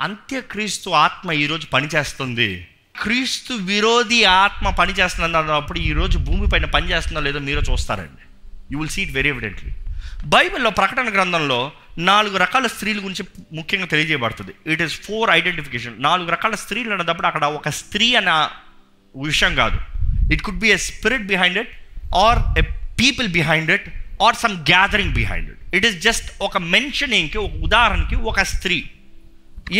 అంత్యక్రీస్తు ఆత్మ ఈరోజు పనిచేస్తుంది. క్రీస్తు విరోధి ఆత్మ పనిచేస్తుంది అన్నప్పుడు ఈరోజు భూమిపైన పనిచేస్తుందో లేదో మీరు చూస్తారండి. You will see it very evidently. బైబిల్లో ప్రకటన గ్రంథంలో 4 రకాల స్త్రీల గురించి ముఖ్యంగా తెలియజేయబడుతుంది. It is 4 identification. 4 రకాల స్త్రీలు అన్నప్పుడు అక్కడ ఒక స్త్రీ అన్న విషయం కాదు. It could be a spirit behind it, or a people behind it, or some gathering behind it. It is just ఒక మెన్షనింగ్కి, ఒక ఉదాహరణకి ఒక స్త్రీ.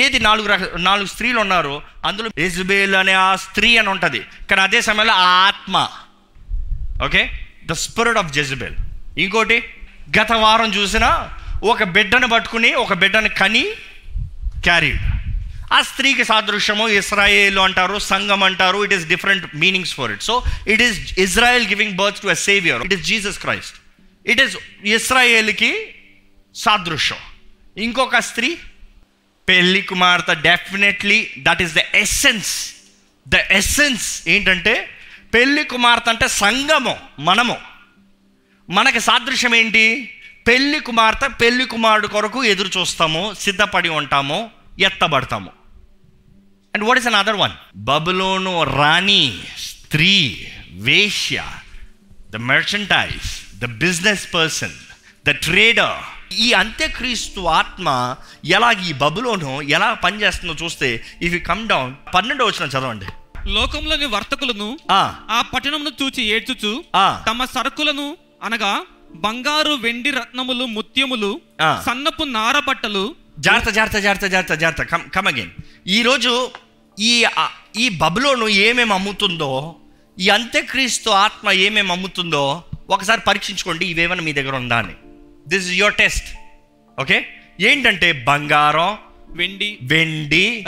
ఏది 4 స్త్రీలు ఉన్నారో అందులో యెజబెల్ అనే ఆ స్త్రీ అని ఉంటుంది, కానీ అదే సమయంలో ఆ ఆత్మ, okay, the spirit of Jezebel. ఇంకోటి గత వారం చూసిన ఒక బిడ్డను పట్టుకుని ఒక బిడ్డను కని క్యారీడ్. ఆ స్త్రీకి సాదృశ్యము ఇస్రాయేల్ అంటారు, సంఘం అంటారు. It is different meanings for it. So it is Israel giving birth to a saviour. It is Jesus Christ. It is ఇస్రాయేల్కి సాదృశ్యం. ఇంకొక స్త్రీ పెళ్లి కుమార్తె. Definitely that is the essence. The essence ఏంటంటే పెళ్లి కుమార్తె అంటే సంఘము, మనము. మనకి సాదృశ్యం ఏంటి? పెళ్లి కుమార్తె పెళ్లి కుమారుడు కొరకు ఎదురు చూస్తాము, సిద్ధపడి ఉంటాము, ఎత్తబడతాము. And what is an other one? బబులోను రాణి, స్త్రీ, వేశ్య, the merchandise, the business person, the trader. ఈ అంత్యక్రీస్తు ఆత్మ ఎలా ఈ బబులోను ఎలా పనిచేస్తుందో చూస్తే, ఇఫ్ యు కమ్ డౌన్ 12వ వచనం చదవండి. లోకంలోని వర్తకులను ఆ పట్టణమును చూచి ఏడ్చుచు తమ సరుకులను అనగా బంగారు, వెండి, రత్నములు, ముత్యములు, సన్నపు నార బట్టలు. జాగ్రత్త కమ్ అగైన్. ఈరోజు ఈ బబులోను ఏమేమి అమ్ముతుందో, ఈ అంత్యక్రీస్తు ఆత్మ ఏమేమి అమ్ముతుందో ఒకసారి పరీక్షించుకోండి. ఇవేమైనా మీ దగ్గర ఉందా అని. This is your test. Okay, ఏంటంటే బంగారం, వెండి,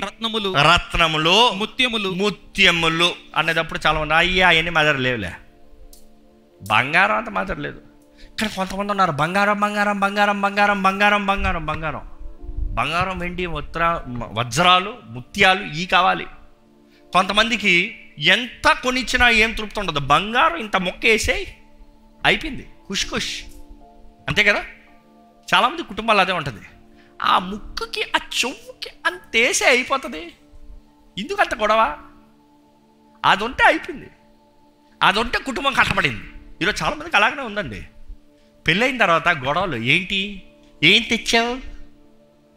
రత్నములు, ముత్యములు అనేటప్పుడు చాలా మంది అయ్యా అవన్నీ మా దగ్గర లేవులే. బంగారం అంత మాత్రం లేదు. కానీ కొంతమంది ఉన్నారు బంగారం, వెండి, వజ్రాలు, ముత్యాలు ఈ కావాలి. కొంతమందికి ఎంత కొనిచ్చినా ఏం తృప్తి ఉండదు. బంగారం ఇంత మొక్క వేసేయి అయిపోయింది, ఖుష్ అంతే కదా. చాలామంది కుటుంబాలు అదే ఉంటుంది. ఆ ముక్కుకి ఆ చెవుకి అంతేసే అయిపోతుంది. ఎందుకు అంత గొడవ? అది ఉంటే అయిపోయింది, అది ఉంటే కుటుంబం కట్టబడింది. ఈరోజు చాలామందికి అలాగనే ఉందండి. పెళ్ళైన తర్వాత గొడవలు ఏంటి? ఏం తెచ్చావు?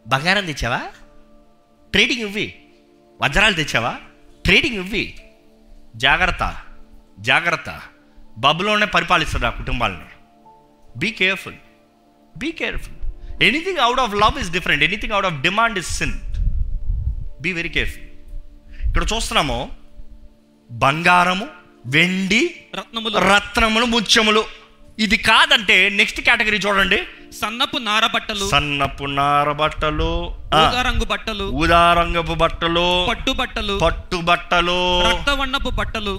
బంగారం తెచ్చావా? ట్రేడింగ్ ఇవ్వి. వజ్రాలు తెచ్చావా? ట్రేడింగ్ ఇవ్వి. జాగ్రత్త. బబులోనే పరిపాలిస్తుంది ఆ కుటుంబాలని. Be careful. Anything out of love is different. Anything out of demand is sin. Be very careful. ఇక్కడ చూస్తున్నాము బంగారము, వెండి, రత్నములు, ముత్యములు. ఇది కాదంటే నెక్స్ట్ కేటగిరీ చూడండి. సన్నపు నార బట్టలు, ఊదారంగపు బట్టలు, పట్టు బట్టలు, రక్తవర్ణపు బట్టలు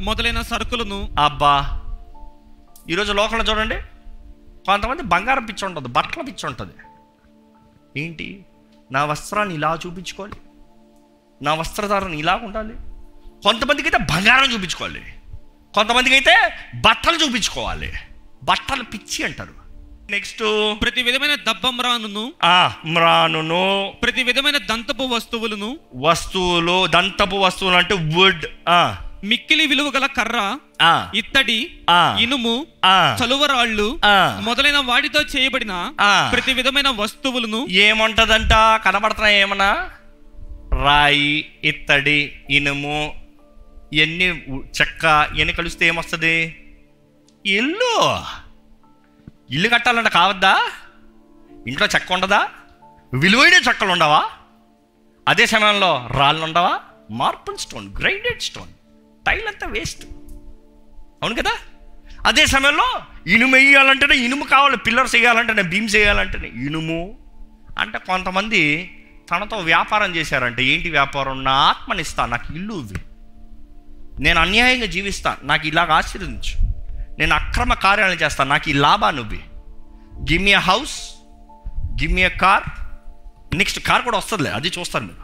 మొదలైన సరుకులను. అబ్బా, ఈరోజు లోకంలో చూడండి కొంతమంది బంగారం పిచ్చి ఉంటుంది, బట్టల పిచ్చి ఉంటుంది. ఏంటి? నా వస్త్రాన్ని ఇలా చూపించుకోవాలి, నా వస్త్రధారణ ఇలా ఉండాలి. కొంతమందికి అయితే బంగారం చూపించుకోవాలి, కొంతమందికి అయితే బట్టలు చూపించుకోవాలి. బట్టలు పిచ్చి అంటారు. నెక్స్ట్ ప్రతి విధమైన దబ్బమ్రానును, ప్రతి విధమైన దంతపు దంతపు వస్తువులు అంటే వుడ్, మిక్కిలి విలువ గల కర్ర, ఇత్తడి, ఇనుము, చలువరాళ్ళు మొదలైన వాటితో చేయబడిన ప్రతి విధమైన వస్తువులను. ఏముంటదంట? కనబడుతున్నాయి ఏమన్నా? రాయి, ఇత్తడి, ఇనుము, ఇవన్నీ చెక్క, ఇవన్నీ కలిస్తే ఏమొస్తుంది? ఇల్లు కట్టాలంటే కావద్దా? ఇంట్లో చెక్క ఉండదా? విలువైన చెక్కలు ఉండవా? అదే సమయంలో రాళ్ళు ఉండవా? Marble stone, grinded stone, tile అంతా వేస్ట్. అవును కదా. అదే సమయంలో ఇనుము వేయాలంటేనే ఇనుము కావాలి, పిల్లర్స్ వేయాలంటేనే, బీమ్స్ వేయాలంటేనే ఇనుము. అంటే కొంతమంది తనతో వ్యాపారం చేశారంటే, ఏంటి వ్యాపారం? నా ఆత్మనిస్తా, నాకు ఇల్లు ఇవ్వి. నేను అన్యాయంగా జీవిస్తా, నాకు ఇలాగ ఆశీర్వదించు. నేను అక్రమ కార్యాలను చేస్తాను, నాకు ఈ లాభాన్ని ఇవ్వి. Give me a house, give me a car. Next car కూడా వస్తుందిలే, అది చూస్తాను మీరు.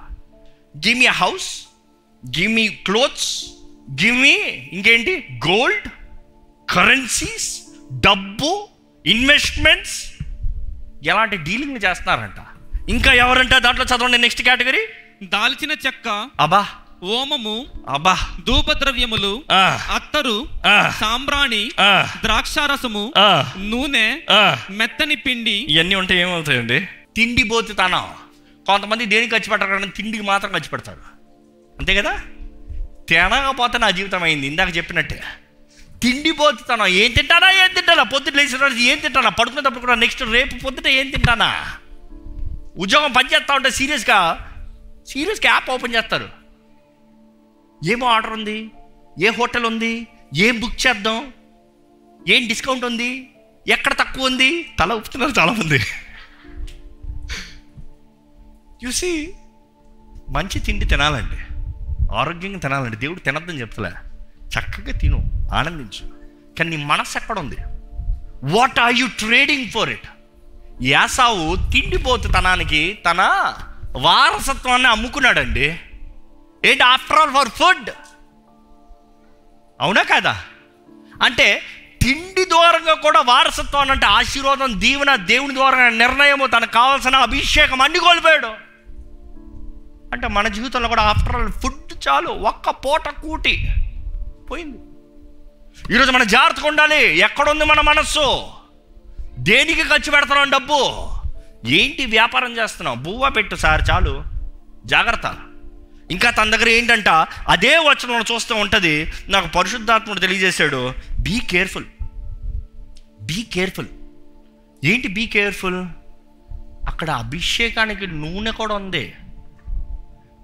Give me a house, give me clothes, give me ఇంకేంటి? గోల్డ్, కరెన్సీస్, డబ్బు, ఇన్వెస్ట్మెంట్స్. ఎలాంటి డీలింగ్ చేస్తున్నారంట? ఇంకా ఎవరంట దాంట్లో చదవండి, నెక్స్ట్ కేటగిరీ. దాల్చిన చెక్క, అబ్బా, ఓమము, అబ్బా, ధూపద్రవ్యములు, అత్తరు, సాంబ్రాణి, ద్రాక్షారసము, నూనె, మెత్తని పిండి, ఇవన్నీ ఉంటే ఏమవుతాయండి? తిండి బోతుతానం. కొంతమంది దేనికి ఖర్చు పెట్టరు, తిండికి మాత్రం ఖర్చు పెడతారు, అంతే కదా. తినకపోతే నా జీవితం అయింది. ఇందాక చెప్పినట్టే తిండి పోతున్నాం. ఏం తింటానా, పొద్దున్న లేచిన ఏం తింటానా, పడుకునేటప్పుడు కూడా నెక్స్ట్ రేపు పొద్దుట ఏం తింటానా. ఉద్యోగం పనిచేస్తా ఉంటే సీరియస్గా యాప్ ఓపెన్ చేస్తారు. ఏమో ఆర్డర్ ఉంది, ఏ హోటల్ ఉంది, ఏం బుక్ చేద్దాం, ఏం డిస్కౌంట్ ఉంది, ఎక్కడ తక్కువ ఉంది, తల ఊపుతున్నారు చాలామంది. చూసి మంచి తిండి తినాలండి, ఆరోగ్యంగా తినాలండి. దేవుడు తినద్దని చెప్తలే, చక్కగా తిను, ఆనందించు. కానీ నీ మనసు ఎక్కడ ఉంది? What are you trading for it? యాసావు తిండిపోతుతనానికి తన వారసత్వాన్ని అమ్ముకున్నాడండి. ఏంటి? After all for food. అవునా కాదా? అంటే తిండి దూరంగా కూడా వారసత్వం అంటే ఆశీర్వాదం, దీవెన, దేవుని ద్వారా నిర్ణయము, తనకు కావాల్సిన అభిషేకం అన్ని కోల్పోయాడు. అంటే మన జీవితంలో కూడా ఆఫ్టర్ ఆల్ ఫుడ్ చాలు, ఒక్క పూట కూటి పోయింది. ఈరోజు మనం జాగ్రత్తగా ఉండాలి. ఎక్కడుంది మన మనస్సు? దేనికి ఖర్చు పెడతాం డబ్బు? ఏంటి వ్యాపారం చేస్తున్నాం? బువ్వ పెట్టు సార్ చాలు, జాగ్రత్త. ఇంకా తన దగ్గర ఏంటంట, అదే వచనం చూస్తూ ఉంటుంది, నాకు పరిశుద్ధాత్ముడు తెలియజేశాడు, బీ కేర్ఫుల్, బీ కేర్ఫుల్. ఏంటి బీ కేర్ఫుల్? అక్కడ అభిషేకానికి నూనె కూడా ఉంది.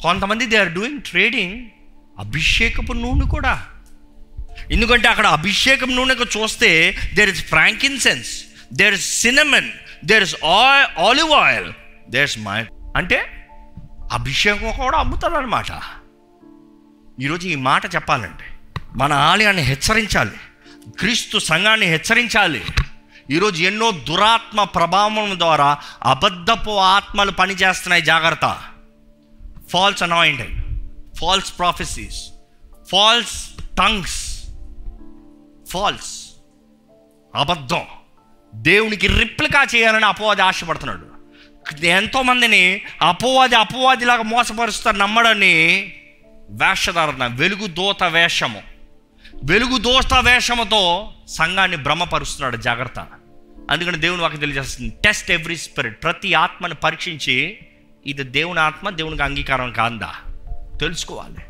కొంతమంది దే ఆర్ డూయింగ్ ట్రేడింగ్ అభిషేకపు నూనె కూడా. ఎందుకంటే అక్కడ అభిషేకం నూనెకు చూస్తే there is frankincense, there is cinnamon, there is olive oil, there is my, అంటే అభిషేకం కూడా అమ్ముతారు అనమాట. ఈరోజు ఈ మాట చెప్పాలంటే మన ఆలయాన్ని హెచ్చరించాలి, క్రీస్తు సంఘాన్ని హెచ్చరించాలి. ఈరోజు ఎన్నో దురాత్మ ప్రభావం ద్వారా అబద్ధపు ఆత్మలు పనిచేస్తున్నాయి, జాగ్రత్త. False anointing, false prophecies, false tongues, false, అబద్ధం. దేవునికి రిప్లికా చేయాలని అపవాది ఆశపడుతున్నాడు. ఎంతోమందిని అపవాదిలాగా మోసపరుస్తారు నమ్మడని. వేషధారణ, వెలుగుదూత వేషము, వెలుగుదూత వేషముతో సంఘాన్ని భ్రమపరుస్తున్నాడు, జాగ్రత్త. అందుకని దేవుని వాక్యం తెలియజేస్తుంది, టెస్ట్ ఎవ్రీ స్పిరిట్, ప్రతి ఆత్మని పరీక్షించి ఇది దేవుని ఆత్మ, దేవునికి అంగీకారం కాందా తెలుసుకోవాలి.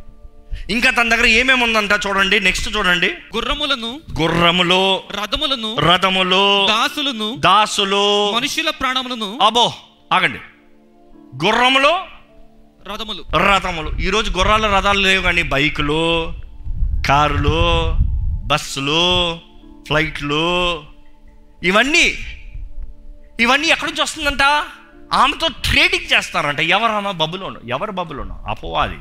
ఇంకా తన దగ్గర ఏమేమి ఉందంట చూడండి, నెక్స్ట్ చూడండి. గుర్రములు, రథములు, దాసులు, మనుషుల ప్రాణములను. అబో ఆగండి, గుర్రములు, రథములు. ఈరోజు గుర్రాల రథాలు లేవు, కానీ బైకులు, కారులు, బస్సులు, ఫ్లైట్లు, ఇవన్నీ ఎక్కడి నుంచి వస్తుందంట? ఆమెతో ట్రేడింగ్ చేస్తారంట. ఎవరన్నా? బబులోను. ఎవరు బబులోను? అపవాది,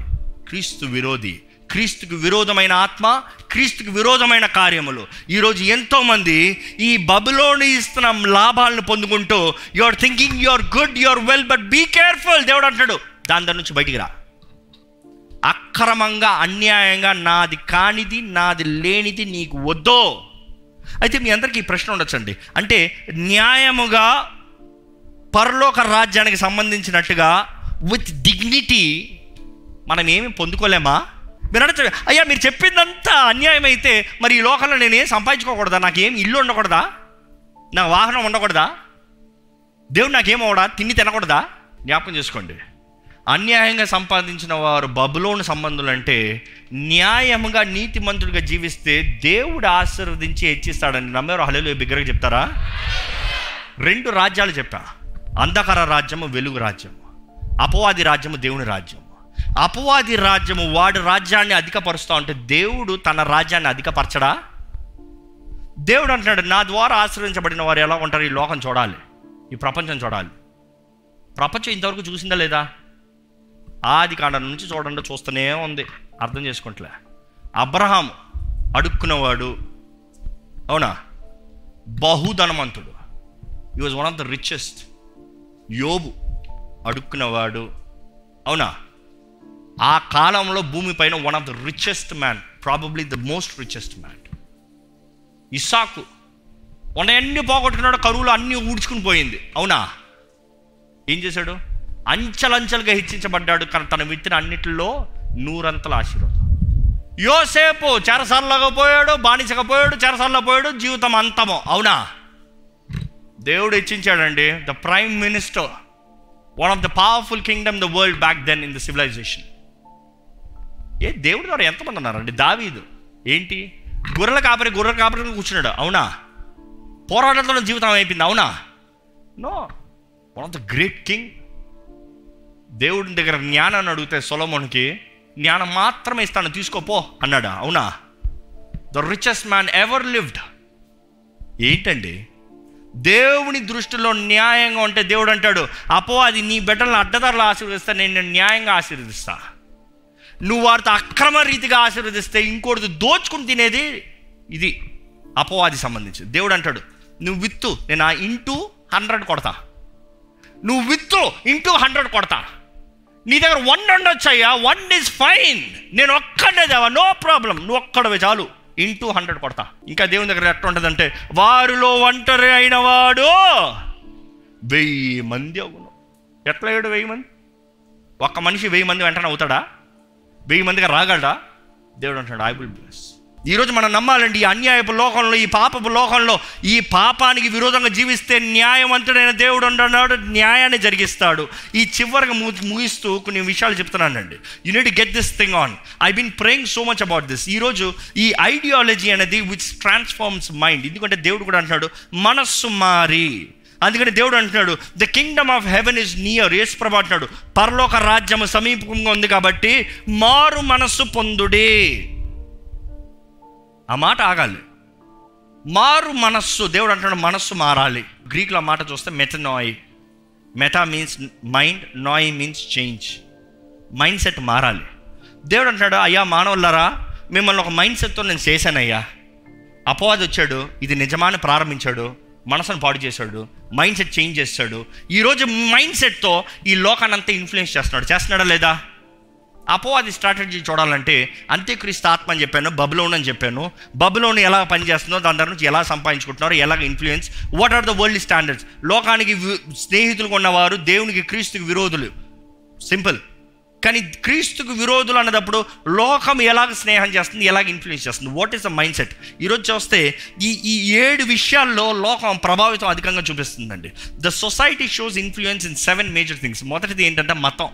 క్రీస్తు విరోధి, క్రీస్తుకు విరోధమైన ఆత్మ, క్రీస్తుకు విరోధమైన కార్యములు. ఈరోజు ఎంతోమంది ఈ బబులోను ఇస్తున్న లాభాలను పొందుకుంటూ you are thinking you are good, you are well, but be careful. దేవుడు అంటాడు, దాని నుంచి బయటికి రా. అక్రమంగా, అన్యాయంగా, నాది కానిది, నాది లేనిది నీకు వద్దో. అయితే మీ అందరికీ ఈ ప్రశ్న ఉండొచ్చండి, అంటే న్యాయముగా పరలోక రాజ్యానికి సంబంధించినట్టుగా విత్ డిగ్నిటీ మనం ఏమి పొందుకోలేమా? మీరు అంటే, అయ్యా మీరు చెప్పిందంతా అన్యాయం అయితే మరి ఈ లోకంలో నేనేం సంపాదించుకోకూడదా? నాకేం ఇల్లు ఉండకూడదా? నా వాహనం ఉండకూడదా? దేవుడు నాకేమవడా? తిండి తినకూడదా? జ్ఞాపకం చేసుకోండి, అన్యాయంగా సంపాదించిన వారు బబులోను సంబంధులు. అంటే న్యాయముగా నీతిమంతుడిగా జీవిస్తే దేవుడు ఆశీర్వదించి హెచ్చిస్తాడని నమ్మేవారు హల్లెలూయా బిగ్గరగా చెప్తారా? 2 రాజ్యాలు చెప్పా, అంధకార రాజ్యము, వెలుగు రాజ్యము. అపవాది రాజ్యము, దేవుని రాజ్యము. అపవాది రాజ్యము వాడి రాజ్యాన్ని అధికపరుస్తూ ఉంటే దేవుడు తన రాజ్యాన్ని అధికపరచడా? దేవుడు అంటున్నాడు, నా ద్వారా ఆశ్రయించబడిన వారు ఎలా ఉంటారు? ఈ లోకం చూడాలి, ఈ ప్రపంచం చూడాలి. ప్రపంచం ఇంతవరకు చూసిందా లేదా? ఆది కాండం నుంచి చూడండి, చూస్తూనే ఉంది, అర్థం చేసుకుంటలే. అబ్రహాము అడుక్కున్నవాడు, అవునా, బహుధనవంతుడు, he was one of the richest. యోబు అడుక్కున్నవాడు, అవునా, ఆ కాలంలో భూమి పైన one of the richest man, probably the most richest man. ఇస్సాకు ఉన్నవన్నీ పోగొట్టుకున్నాడు, కరువులో అన్నీ ఊడ్చుకుని పోయింది, అవునా. ఏం చేశాడు? అంచెలంచెలుగా హెచ్చించబడ్డాడు, కానీ తన విత్తిన అన్నిటిలో 100 ఆశీర్వాదం. యోసేపు చెరసాలలో పోయాడు, బానిసగా పోయాడు, చెరసాలలో పోయాడు, జీవితం అంతమో. అవునా? దేవుడు హెచ్చించాడండి. The prime minister, one of the powerful kingdom the world back then in the civilisation. దేవుడి ద్వారా ఎంతమంది ఉన్నారండి? దావీదు ఏంటి, గొర్రెల కాపరి కూర్చున్నాడు. అవునా? పోరాటంలో జీవితం అయిపోయింది. అవునా? No. One of the great king. దేవుడి దగ్గర జ్ఞానాన్ని అడిగితే సొలొమోనుకి జ్ఞానం మాత్రమే ఇస్తాను, తీసుకోపో అన్నాడా? అవునా? The richest man ever lived. ఏంటండి, దేవుని దృష్టిలో న్యాయంగా ఉంటే దేవుడు అంటాడు, అది నీ బిడ్డలను అడ్డదారులు ఆశీర్వదిస్తా, నేను న్యాయంగా ఆశీర్వదిస్తా. నువ్వు వారితో అక్రమ రీతిగా ఆశీర్వదిస్తే ఇంకోటి దోచుకుని తినేది ఇది అపవాది సంబంధించి. దేవుడు అంటాడు, నువ్వు విత్తు, నేను ఇంటూ 100 కొడతా. నువ్వు విత్తు ఇంటూ 100 కొడతా. నీ దగ్గర 1 ఉండొచ్చయ్యా, 1 ఈజ్ ఫైన్, నేను ఒక్కడే దేవా, నో ప్రాబ్లం, నువ్వు ఒక్కడవే చాలు, ఇంటూ 100 కొడతా. ఇంకా దేవుని దగ్గర ఎట్లా ఉంటుందంటే, వారిలో ఒంటరి అయిన వాడు 1000 మంది అవును. ఎట్లా అయ్యాడు 1000 మంది? ఒక్క మనిషి 1000 మంది వెంటనే అవుతాడా? 1000 మందిగా రాగలడా? దేవుడు అంటాడు, ఐ విల్ బ్లెస్. ఈరోజు మనం నమ్మాలండి, ఈ అన్యాయపు లోకంలో, ఈ పాపపు లోకంలో, ఈ పాపానికి విరోధంగా జీవిస్తే న్యాయవంతుడైన దేవుడు అంటున్నాడు, న్యాయాన్ని జరిగిస్తాడు. ఈ చివరిగా ముగిస్తూ కొన్ని విషయాలు చెప్తున్నానండి. You need to get this thing on. I been praying so much about this. ఈరోజు ఈ ఐడియాలజీ అనేది విచ్ ట్రాన్స్ఫార్మ్స్ మైండ్. ఎందుకంటే దేవుడు కూడా అంటున్నాడు, మనస్సు మారి. అందుకని దేవుడు అంటున్నాడు, the kingdom of heaven is near. యేసుప్రభువు అంటున్నాడు, పరలోక రాజ్యము సమీపంగా ఉంది కాబట్టి మారు మనస్సు పొందుడి. ఆ మాట ఆగాలి. మారు మనస్సు. దేవుడు అంటున్నాడు, మనస్సు మారాలి. గ్రీక్లో మాట చూస్తే మెటనాయ్. మెటా మీన్స్ మైండ్, నాయ్ మీన్స్ చేంజ్. మైండ్ సెట్ మారాలి. దేవుడు అంటున్నాడు, అయ్యా మానవులారా, మిమ్మల్ని ఒక మైండ్ సెట్తో నేను చేశానయ్యా. అపవాది వచ్చాడు, ఇది నిజమాన్ని ప్రారంభించాడు, మనసును పాడు చేశాడు, మైండ్ సెట్ చేంజ్ చేస్తాడు. ఈరోజు మైండ్ సెట్తో ఈ లోకాన్ని అంతా ఇన్ఫ్లుయెన్స్ చేస్తున్నాడా లేదా? అపవాది స్ట్రాటజీ చూడాలంటే అంత్యక్రీస్తు ఆత్మ అని చెప్పాను, బబులోన్ అని చెప్పాను. బబులోన్ ఎలా పనిచేస్తుందో, దాని దగ్గర నుంచి ఎలా సంపాదించుకుంటున్నారో, ఎలాగ influence, what are the world standards. లోకానికి స్నేహితులుగా ఉన్నవారు దేవునికి క్రీస్తుకి విరోధులు. సింపుల్. కానీ క్రీస్తుకు విరోధులు అన్నదప్పుడు లోకం ఎలాగ స్నేహం చేస్తుంది, ఎలాగ ఇన్ఫ్లుయెన్స్ చేస్తుంది, what is the mind set. ఈరోజు చూస్తే ఈ 7 విషయాల్లో లోకం ప్రభావితం అధికంగా చూపిస్తుందండి. The society shows influence in 7 major things. మొదటిది ఏంటంటే మతం.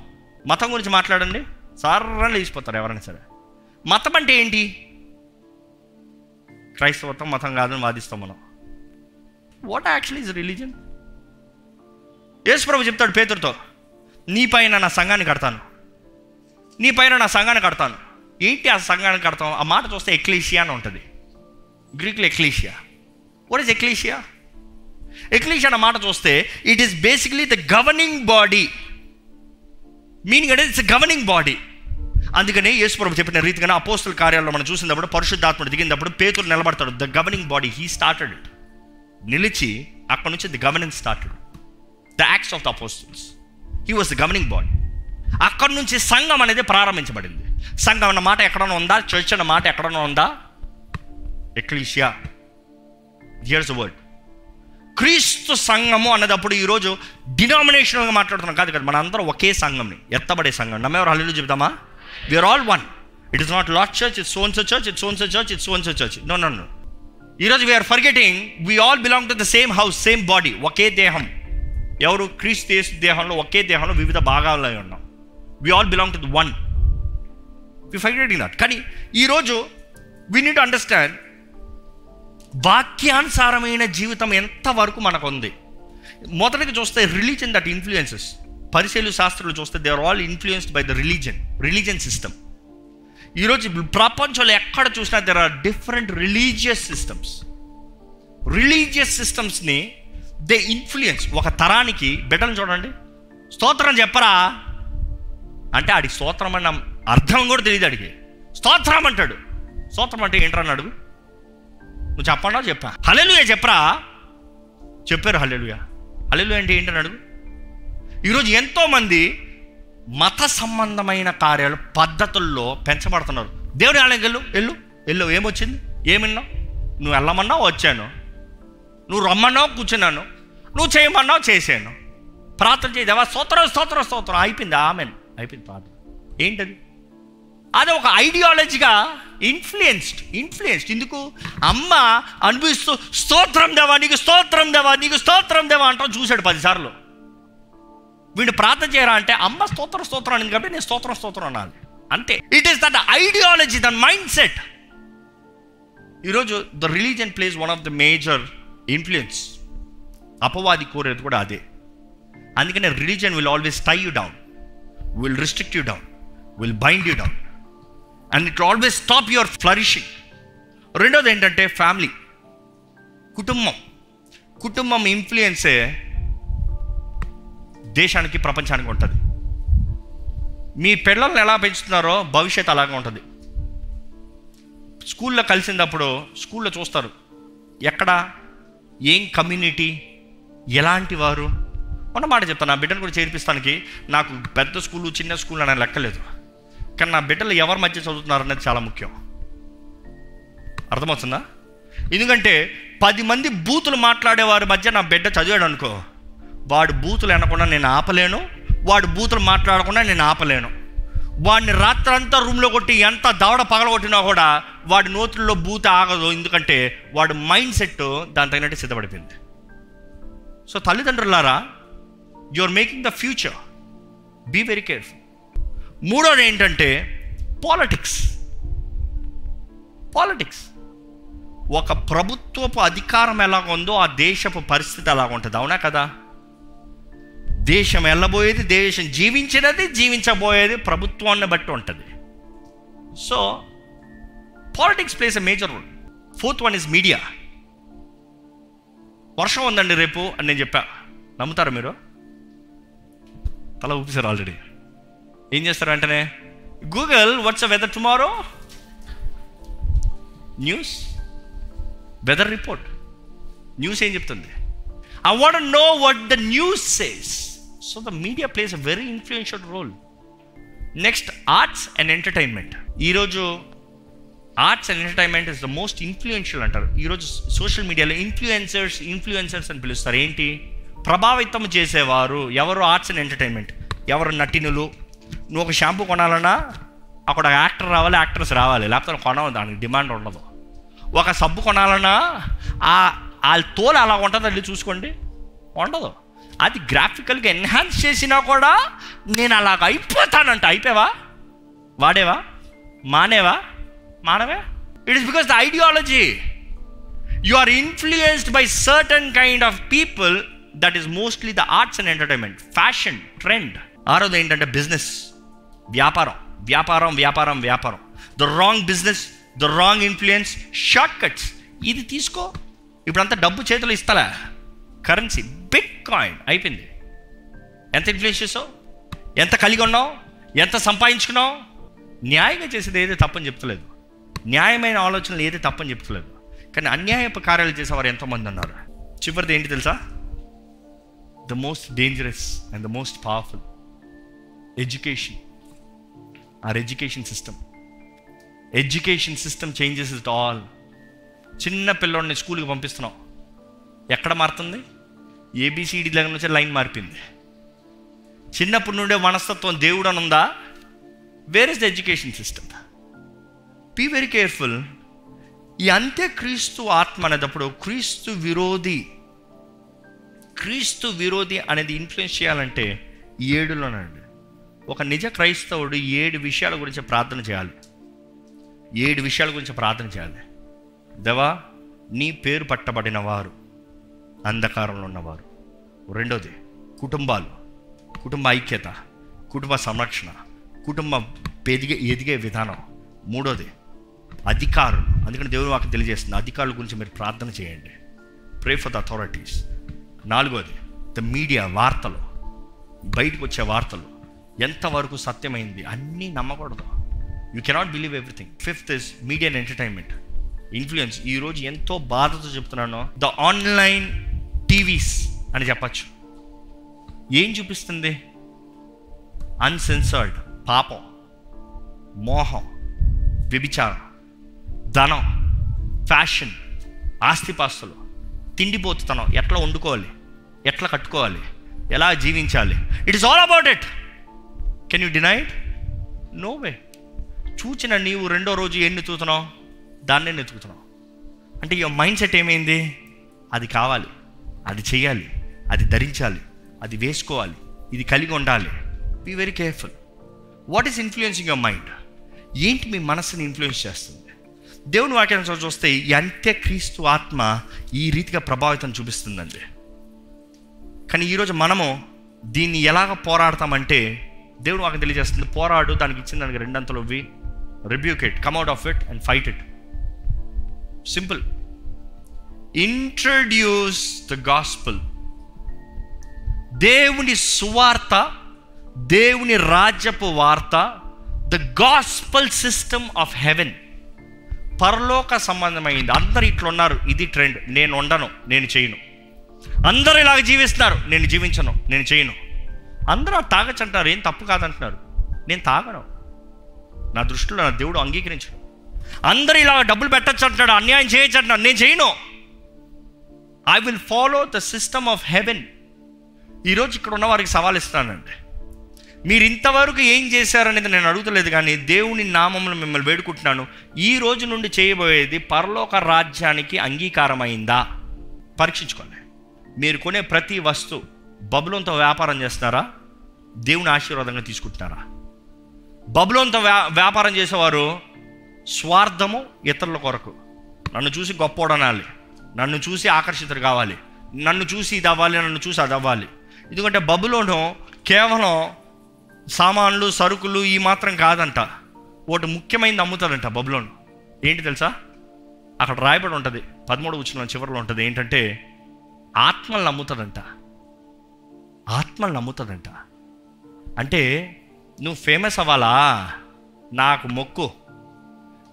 మతం గురించి మాట్లాడండి, సార్రా లేచిపోతారు ఎవరైనా సరే. మతం అంటే ఏంటి? క్రైస్తవత్వం మతం కాదని వాదిస్తాం మనం. What actually is religion? యేసుప్రభువు చెప్తాడు పేతురుతో, నీ పైన నా సంఘాన్ని కడతాను, నీ పైన నా సంఘాన్ని కడతాను. ఏంటి ఆ సంఘాన్ని కడతాం? ఆ మాట చూస్తే ఎక్లీషియా అని ఉంటుంది. గ్రీక్లో ఎక్లీషియా. వాట్ ఈస్ ఎక్లీషియా? ఎక్లీషియా అన్న మాట చూస్తే it is basically the governing body. Meaning అంటే ఇట్స్ గవర్నింగ్ బాడీ. అందుకనే యేసుప్రభువు చెప్పిన రీతిగానే అపోస్తల కార్యాల్లో మనం చూసినప్పుడు పరిశుద్ధాత్ముడు దిగినప్పుడు పేతురు నిలబడతాడు. The governing body, he started it. నిలిచి అక్కడ నుంచి the governance started. The acts of the apostles, he was the governing body. అక్కడి నుంచి సంఘం అనేది ప్రారంభించబడింది. సంఘం అన్న మాట ఎక్కడైనా ఉందా? చర్చ్ అన్న మాట ఎక్కడైనా ఉందా? ఎక్లీషియా. Here's the word. క్రీస్తు సంఘము అన్నదప్పుడు ఈరోజు డినామినేషనల్గా మాట్లాడుతున్నాం కాదు కదా, మన అందరం ఒకే సంఘంని, ఎత్తబడే సంఘం. నమ్మేవారు హల్లెలూయా చెప్తామా? We are all one. It is not Lord church, it's so and so church, it's so and so church, it's so and so church. No no no. ఈరోజు we are forgetting we all belong to the same house, same body, ఒకే దేహం. ఎవరు? క్రీస్తు యేసు దేహంలో, ఒకే దేహంలో వివిధ భాగాల్లో ఉన్నాం. We all belong to the one. We forgetting that. కానీ ఈరోజు వీ నీడ్ టు అండర్స్టాండ్ వాక్యానుసారమైన జీవితం ఎంతవరకు మనకు ఉంది. మొదటిగా చూస్తే రిలీజన్ దట్ ఇన్ఫ్లుయెన్సెస్. పరిశీలు శాస్త్రాలు చూస్తే they are all influenced by the religion system. ఈరోజు ప్రపంచంలో ఎక్కడ చూసినా there are different religious systems. Religious సిస్టమ్స్ని దే ఇన్ఫ్లుయెన్స్. ఒక తరానికి బిడ్డలు చూడండి, స్తోత్రం చెప్పరా అంటే ఆడికి స్తోత్రం అన్న అర్థం కూడా తెలియదు. ఆడికి స్తోత్రం అంటాడు. స్తోత్రం అంటే ఏంటని అడుగు, నువ్వు చెప్పండా? చెప్పా. హల్లెలూయా చెప్పరా? చెప్పారు హల్లెలూయా. హల్లెలూయా అంటే ఏంటని అడుగు. ఈరోజు ఎంతోమంది మత సంబంధమైన కార్యాలు, పద్ధతుల్లో పెంచబడుతున్నారు. దేవుడి ఆలయం వెళ్ళు, ఏమొచ్చింది, ఏమిన్నావు? నువ్వు వెళ్ళమన్నావు వచ్చాను, నువ్వు రమ్మన్నావు కూర్చున్నాను, నువ్వు చేయమన్నావు చేశాను. ప్రార్థన చేయి, దేవా స్తోత్రం స్తోత్రం స్తోత్రం, అయిపోయింది, ఆమెన్, అయిపోయింది ప్రార్థన. ఏంటది? అది ఒక ఐడియాలజీగా ఇన్ఫ్లుయెన్స్డ్. ఎందుకు? అమ్మ అనిపిస్తూ స్తోత్రం దేవా నీకు, స్తోత్రం దేవా నీకు, స్తోత్రం దేవా అంటాం చూశాడు 10 సార్లు. వీడు ప్రార్థన చేయరా అంటే అమ్మ స్తోత్రం అనింది కాబట్టి నేను స్తోత్రం అనాలి అంతే. It is that ideology, that mind set. ఈరోజు the religion plays one of the major influence. అపవాది కోరేది కూడా అదే. అందుకనే religion will always tie you down, will restrict you down, will bind you down, and it always stop your flourishing. రెండోది ఏంటంటే family, కుటుంబం ఇన్ఫ్లుయెన్సే దేశానికి ప్రపంచానికి ఉంటుంది. మీ పిల్లల్ని ఎలా పెంచుతున్నారో భవిష్యత్తు అలాగే ఉంటుంది. స్కూల్లో కలిసినప్పుడు స్కూల్లో చూస్తారు ఎక్కడ ఏం కమ్యూనిటీ, ఎలాంటి వారు. ఉన్న మాట చెప్తాను, నా బిడ్డను కూడా చేర్పిస్తానికి నాకు పెద్ద స్కూలు చిన్న స్కూల్ అనేది లెక్కలేదు, కానీ నా బిడ్డలు ఎవరి మధ్య చదువుతున్నారు అనేది చాలా ముఖ్యం. అర్థమవుతుందా? ఎందుకంటే 10 మంది బూతులు మాట్లాడేవారి మధ్య నా బిడ్డ చదివాడు అనుకో, వాడు బూతులు అనకుండా నేను ఆపలేను, వాడు బూతులు మాట్లాడకుండా నేను ఆపలేను. వాడిని రాత్రంతా రూమ్లో కొట్టి ఎంత దవడ పగలగొట్టినా కూడా వాడి నోతుల్లో బూత ఆగదు, ఎందుకంటే వాడు మైండ్ సెట్ దాని తగినట్టు సిద్ధపడిపోయింది. సో తల్లిదండ్రులారా, you are making the future, be very careful. మూడోది ఏంటంటే పాలిటిక్స్. ఒక ప్రభుత్వపు అధికారం ఎలాగ ఉందో ఆ దేశపు పరిస్థితి అలాగ ఉంటుంది, అవునా కదా? దేశం వెళ్ళబోయేది, దేశం జీవించబోయేది ప్రభుత్వాన్ని బట్టి ఉంటుంది. So politics plays a major role. Fourth one is media. వర్షం ఉందండి రేపు అని నేను చెప్పా, నమ్ముతారా మీరు? తల ఊపిసారు ఆల్రెడీ. ఏం చేస్తారు వెంటనే? Google what's the weather tomorrow, news, weather report. News ఏం చెప్తుంది? I want to know what the news says. So the media plays a very influential role. Next, arts and entertainment. ఈరోజు arts and entertainment is the most influential అంటారు. ఈరోజు social మీడియాలో influencers అని పిలుస్తారు. ఏంటి? ప్రభావితం చేసేవారు ఎవరు? Arts and entertainment. ఎవరు? నటినులు. నువ్వు ఒక షాంపూ కొనాలన్నా అక్కడ యాక్టర్ రావాలి, యాక్ట్రెస్ రావాలి, లేకపోతే కొనవు, దానికి డిమాండ్ ఉండదు. ఒక సబ్బు కొనాలన్నా వాళ్ళ తోలు అలా ఉంటుంది, అది చూసుకోండి, ఉండదు. అది గ్రాఫికల్గా ఎన్హాన్స్ చేసినా కూడా నేను అలాగ అయిపోతానంట. అయిపోయావా? వాడేవా? మానవే? It is because the ideology. You are influenced by certain kind of people. That is mostly the arts and entertainment, fashion, trend. ఆరోది ఏంటంటే బిజినెస్, వ్యాపారం. The wrong business, the wrong influence, short cuts. ఇది తీసుకో, ఇప్పుడంతా డబ్బు చేతులు ఇస్తలే, currency, bit coin అయిపోయింది. ఎంత ఇన్ఫ్లుయెన్స్ చేసావు, ఎంత కలిగి ఉన్నావు, ఎంత సంపాదించుకున్నావు. న్యాయంగా చేసేది ఏది తప్పని చెప్తలేదు, న్యాయమైన ఆలోచనలు ఏది తప్పని చెప్తలేదు, కానీ అన్యాయపు కార్యాలు చేసేవారు ఎంతోమంది ఉన్నారు. చివరిది ఏంటి తెలుసా? The most dangerous and the most powerful, education. Our education system changes it all. చిన్న పిల్లోడిని స్కూల్కి పంపిస్తున్నాం, ఎక్కడ మారుతుంది? ఏబిసిడి దగ్గర నుంచి లైన్ మారిపోయింది. చిన్నప్పటి నుండే మనస్తత్వం దేవుడు అని ఉందా? Where is the education system? Be very careful. ఈ అంత్యక్రీస్తు ఆత్మ అనేటప్పుడు క్రీస్తు విరోధి అనేది ఇన్ఫ్లుయెన్స్ చేయాలంటే 7లోనండి. ఒక నిజ క్రైస్తవుడు 7 విషయాల గురించి ప్రార్థన చేయాలి. 7 విషయాల గురించి ప్రార్థన చేయాలి. దేవా, నీ పేరు పట్టబడిన వారు, అంధకారంలో ఉన్నవారు. రెండోది కుటుంబాలు, కుటుంబ ఐక్యత, కుటుంబ సంరక్షణ, కుటుంబం ఎదిగే విధానం. మూడోది అధికారులు. అందుకని దేవుని వాక్యం తెలియజేస్తుంది, అధికారుల గురించి మీరు ప్రార్థన చేయండి, ప్రే ఫర్ ద అథారిటీస్. నాలుగోది ద మీడియా, వార్తలు, బయటకు వచ్చే వార్తలు ఎంతవరకు సత్యమైంది అన్నీ నమ్మకూడదు. You cannot believe everything. Fifth is media and entertainment, influence. ఈరోజు ఎంతో బాధతో చెప్తున్నాను, ద ఆన్లైన్ టీవీస్ అని చెప్పచ్చు. ఏం చూపిస్తుంది? అన్సెన్సర్డ్ పాపం, మోహం, వ్యభిచారం, ధనం, ఫ్యాషన్, ఆస్తిపాస్తులు, తిండిపోతుతనం, ఎట్లా వండుకోవాలి, ఎట్లా కట్టుకోవాలి, ఎలా జీవించాలి. It is all about it. Can you deny it? No way. చూచిన నీవు రెండో రోజు ఎన్ని ఎత్తుకుతున్నావు? దాన్నే ఎత్తుకుతున్నావు. అంటే ఈ మైండ్ సెట్ ఏమైంది? అది కావాలి, అది చెయ్యాలి, అది ధరించాలి, అది వేసుకోవాలి, ఇది కలిగి ఉండాలి. Be very careful. What is influencing your mind? ఏంటి మీ మనసుని ఇన్ఫ్లుయెన్స్ చేస్తుంది? దేవుని వాక్యాన్ని చూస్తే ఈ అంత్యక్రీస్తు ఆత్మ ఈ రీతిగా ప్రభావితం చూపిస్తుందండి. కానీ ఈరోజు మనము దీన్ని ఎలాగ పోరాడతామంటే, దేవుని వాక్యం తెలియజేస్తుంది, పోరాడు, దానికి ఇచ్చిన దానికి రెండంతలు ఇవ్వి, rebuke it, come out of it and fight it. Simple. Introduce the gospel. దేవుని సువార్త, దేవుని రాజ్యపు వార్త, the gospel system of haven, పరలోక సంబంధమైంది. అందరు ఇట్లా ఉన్నారు, ఇది ట్రెండ్, నేను ఉండను, నేను చేయను. అందరూ ఇలాగ జీవిస్తున్నారు, నేను జీవించను, నేను చేయను. అందరూ తాగచ్చు అంటారు, ఏం తప్పు కాదంటున్నారు, నేను తాగను. నా దృష్టిలో నా దేవుడు అంగీకరించను. అందరూ ఇలాగ డబ్బులు పెట్టచ్చు అంటున్నాడు, అన్యాయం చేయొచ్చు అంటున్నాడు, నేను చేయను. I will follow the system of haven. ఈరోజు ఇక్కడ ఉన్న వారికి సవాల్ ఇస్తానండి. మీరు ఇంతవరకు ఏం చేశారనేది నేను అడుగుతలేదు, కానీ దేవుని నామంలో మిమ్మల్ని వేడుకుంటున్నాను, ఈ రోజు నుండి చేయబోయేది పరలోక రాజ్యానికి అంగీకారమైందా పరీక్షించుకోండి. మీరు కొనే ప్రతి వస్తువు బబులోన్తో వ్యాపారం చేస్తున్నారా? దేవుని ఆశీర్వాదంగా తీసుకుంటున్నారా? బబులోన్తో వ్యాపారం చేసేవారు స్వార్థము, ఇతరుల కొరకు, నన్ను చూసి గొప్పోడనాలి, నన్ను చూసి ఆకర్షితులు కావాలి, నన్ను చూసి ఇది అవ్వాలి, నన్ను చూసి అది అవ్వాలి. ఎందుకంటే బబులోను కేవలం సామాన్లు, సరుకులు ఈ మాత్రం కాదంట, ఒకటి ముఖ్యమైనది అమ్ముతుందంట బబులోను. ఏంటి తెలుసా? అక్కడ రాయబడి ఉంటుంది, 13వ వచనం చివరిలో ఉంటుంది, ఏంటంటే ఆత్మలను అమ్ముతుందంట. ఆత్మలను అమ్ముతుందంట. అంటే నువ్వు ఫేమస్ అవ్వాలా? నాకు మొక్కు,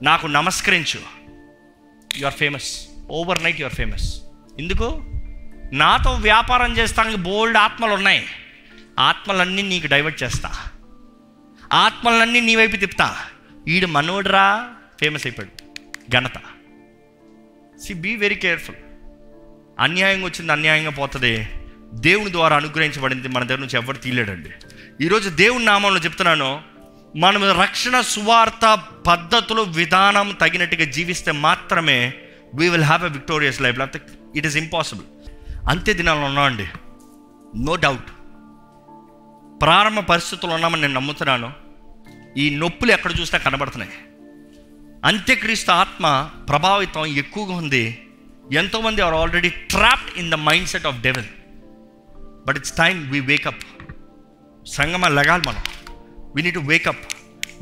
నాకు నమస్కరించు, you are famous. Overnight you are famous. ఎందుకు? నాతో వ్యాపారం చేస్తానికి బోల్డ్ ఆత్మలు ఉన్నాయి, ఆత్మలన్నీ నీకు డైవర్ట్ చేస్తా, ఆత్మలన్నీ నీ వైపు తిప్పుతా. ఈడు మనోడ్రా, ఫేమస్ అయిపోయాడు, ఘనత. Be very careful. అన్యాయంగా వచ్చింది అన్యాయంగా పోతుంది, దేవుని ద్వారా అనుగ్రహించబడింది మన దగ్గర నుంచి ఎవరు తీయలేడండి. ఈరోజు దేవుని నామంలో చెప్తున్నాను, మనం రక్షణ సువార్త పద్ధతులు, విధానం తగినట్టుగా జీవిస్తే మాత్రమే we will have a victorious life. లేకపోతే ఇట్ ఈస్ ఇంపాసిబుల్. అంత్య దినాల్లో ఉన్నామండి, నో డౌట్. ప్రారంభ పరిస్థితుల్లో ఉన్నామని నేను నమ్ముతున్నాను. ఈ నొప్పులు ఎక్కడ చూసినా కనబడుతున్నాయి. అంత్యక్రీస్తు ఆత్మ ప్రభావితం ఎక్కువగా ఉంది. ఎంతోమంది are already trapped in the mind set of devil. But it's time we wake up. సంగమా లగాలి మనం. We need to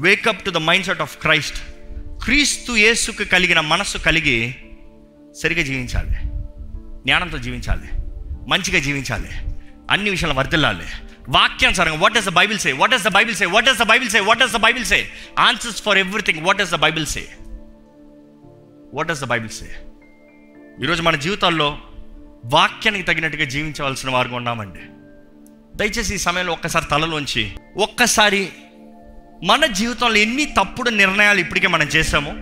wake up to the mind set of Christ. క్రీస్తు యేసుకు కలిగిన మనస్సు కలిగి సరిగా జీవించాలి, జ్ఞానంతో జీవించాలి, మంచిగా జీవించాలి, అన్ని విషయాలు వర్ధిల్లాలి. వాక్యానుసారంగా what does the Bible say, what does the Bible say, what does the Bible say, what does the Bible say, answers for everything. What does the Bible say, what does the Bible say. ఈరోజు మన జీవితాల్లో వాక్యానికి తగినట్టుగా జీవించవలసిన వారుగా ఉన్నామండి. దయచేసి ఈ సమయంలో ఒక్కసారి తలలోంచి, ఒక్కసారి మన జీవితంలో ఎన్ని తప్పుడు నిర్ణయాలు ఇప్పటికే మనం చేసామో,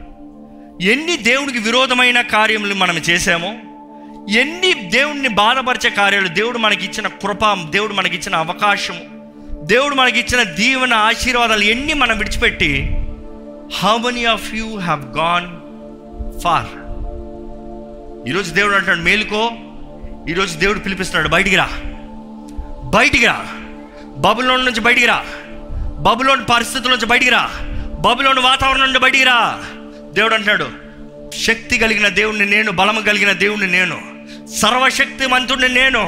ఎన్ని దేవుడికి విరోధమైన కార్యములు మనం చేసామో, ఎన్ని దేవుడిని బాధపరిచే కార్యాలు, దేవుడు మనకిచ్చిన కృప, దేవుడు మనకిచ్చిన అవకాశము, దేవుడు మనకిచ్చిన దీవెన ఆశీర్వాదాలు ఎన్ని మనం విడిచిపెట్టి, how many of you have gone far. ఈరోజు దేవుడు అంటాడు, మేలుకో. ఈరోజు దేవుడు పిలిపిస్తున్నాడు, బయటికి రా, బయటికి రా, బబులోను నుంచి బయటికి రా, బబులోని పరిస్థితుల నుంచి బయటికి రా, బబులోని వాతావరణం నుండి బయటికి రా. దేవుడు అంటాడు, శక్తి కలిగిన దేవుణ్ణి నేను, బలము కలిగిన దేవుణ్ణి నేను, సర్వశక్తి మంతుడిని నేను.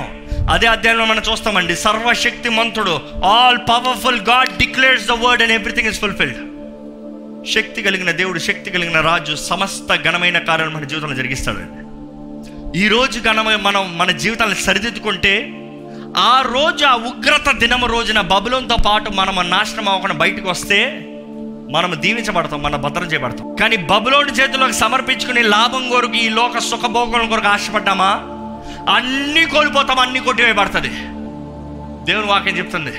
అదే అధ్యాయంలో మనం చూస్తామండి, సర్వశక్తి మంతుడు, all powerful God declares the word and everything is fulfilled. శక్తి కలిగిన దేవుడు, శక్తి కలిగిన రాజు సమస్త ఘనమైన కార్యాలు మన జీవితంలో జరిగిస్తాడండి. ఈరోజు మనం మన జీవితాన్ని సరిదిద్దుకుంటే, ఆ రోజు, ఆ ఉగ్రత దినము రోజున బబులోనుతో పాటు మనం నాశనం అవ్వకుండా బయటకు వస్తే మనం దీవించబడతాం, మనం భద్రం చేయబడతాం. కానీ బబులోని చేతుల్లోకి సమర్పించుకుని లాభం కొరకు, ఈ లోక సుఖభోగం కొరకు ఆశపడ్డామా, అన్నీ కోల్పోతాం, అన్నీ కొట్టివేయబడుతుంది. దేవుని వాక్యం చెప్తుంది,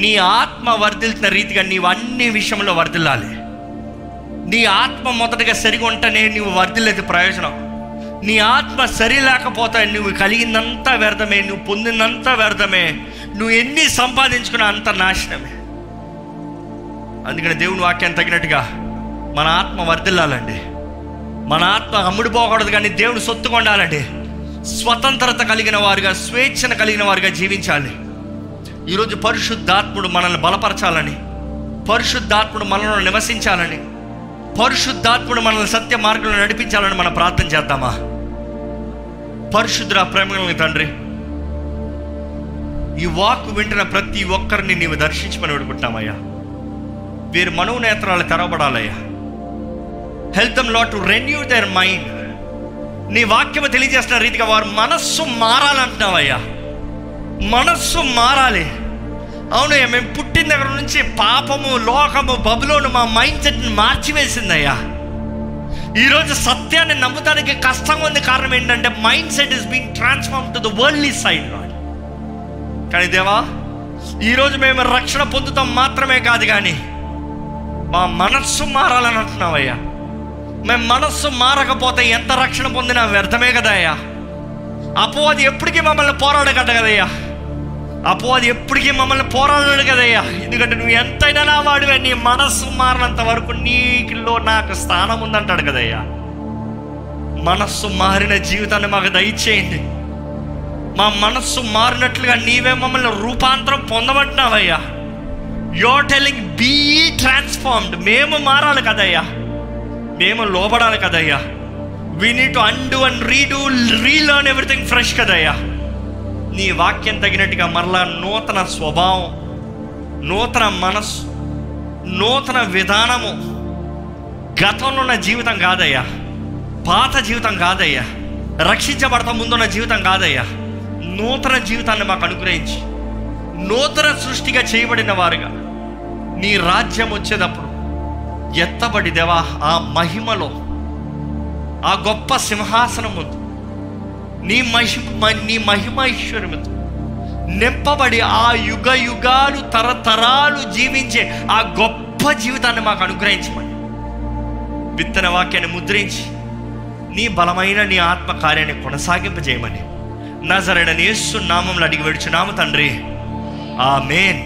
నీ ఆత్మ వర్ధిల్తున్న రీతిగా నీవు అన్ని విషయంలో వర్ధిల్లాలి. నీ ఆత్మ మొదటగా సరిగా ఉంటేనే నీవు వర్ధిల్లేది ప్రయోజనం. నీ ఆత్మ సరి లేకపోతే నువ్వు కలిగిందంతా వ్యర్థమే, నువ్వు పొందినంతా వ్యర్థమే, నువ్వు ఎన్ని సంపాదించుకున్నా అంత నాశనమే. అందుకని దేవుని వాక్యాన్ని తగినట్టుగా మన ఆత్మ వర్ధిల్లాలండి. మన ఆత్మ అమ్ముడుపోకూడదు, కానీ దేవుని సొత్తుగా ఉండాలండి. స్వతంత్రత కలిగిన వారుగా, స్వేచ్ఛను కలిగిన వారుగా జీవించాలి. ఈరోజు పరిశుద్ధాత్ముడు మనల్ని బలపరచాలని, పరిశుద్ధాత్ముడు మనలో నివసించాలని, పరిశుద్ధాత్ముడు మనల్ని సత్య మార్గంలో నడిపించాలని మనం ప్రార్థన చేద్దామా? పరిశుద్ధ ప్రేమ తండ్రి, ఈ వాక్కు వింటున్న ప్రతి ఒక్కరిని నీవు దర్శించమని వేడుకుంటున్నామయ్యా. వీరి మనోనేత్రాలు తెరవబడాలయ్యా. Help them Lord to renew their mind. నీ వాక్యము తెలియజేస్తున్న రీతిగా వారు మనస్సు మారాలంటున్నావయ్యా. మనస్సు మారాలి. అవునయ్యా, మేము పుట్టిన దగ్గర నుంచి పాపము, లోకము, బబులోను మా మైండ్ సెట్ని మార్చివేసిందయ్యా. ఈరోజు సత్యాన్ని నమ్ముతానికి కష్టంగా ఉంది. కారణం ఏంటంటే mind set is being transform to the worldly side. కానీ దేవా, ఈరోజు మేము రక్షణ పొందుతాం మాత్రమే కాదు, కానీ మా మనస్సు మారాలని అంటున్నావయ్యా. మేము మనస్సు మారకపోతే ఎంత రక్షణ పొందినా వ్యర్థమే కదయ్యా. అపవాది ఎప్పటికీ మమ్మల్ని పోరాడగట్ట కదయ్యా. అపవాది ఎప్పటికీ మమ్మల్ని పోరాడడు కదయ్యా. ఎందుకంటే నువ్వు ఎంతైనా నా వాడివే, నీ మనస్సు మారినంత వరకు నీలో నాకు స్థానం ఉందంటాడు కదయ్యా. మనస్సు మారిన జీవితాన్ని మాకు దయచేయండి. మా మనస్సు మారినట్లుగా నీవే మమ్మల్ని రూపాంతరం పొందమంటున్నావయ్యా. You are telling be transformed. మేము మారాలి కదయ్యా, మేము లోబడాలి కదయ్యా. వీ నీడ్ టు అండు అండ్ రీలర్న్ ఎవ్రీథింగ్ ఫ్రెష్ కదయ్యా. నీ వాక్యం తగినట్టుగా మరలా నూతన స్వభావం, నూతన మనస్సు, నూతన విధానము, గతంలో ఉన్న జీవితం కాదయ్యా, పాత జీవితం కాదయ్యా, రక్షించబడతా ముందున్న జీవితం కాదయ్యా. నూతన జీవితాన్ని మాకు అనుగ్రహించి నూతన సృష్టిగా చేయబడిన వారుగా నీ రాజ్యం వచ్చేటప్పుడు ఎత్తబడి దేవా, ఆ మహిమలో, ఆ గొప్ప సింహాసనము, నీ మహిమైశ్వర్యముతో నింపబడి ఆ యుగ యుగాలు తరతరాలు జీవించే ఆ గొప్ప జీవితాన్ని మాకు అనుగ్రహించమని, విత్తన వాక్యాన్ని ముద్రించి నీ బలమైన నీ ఆత్మ కార్యాన్ని కొనసాగింపజేయమని నజరేయుడైన యేసు నామములో అడిగి వేడుచున్నాము తండ్రి. ఆమేన్.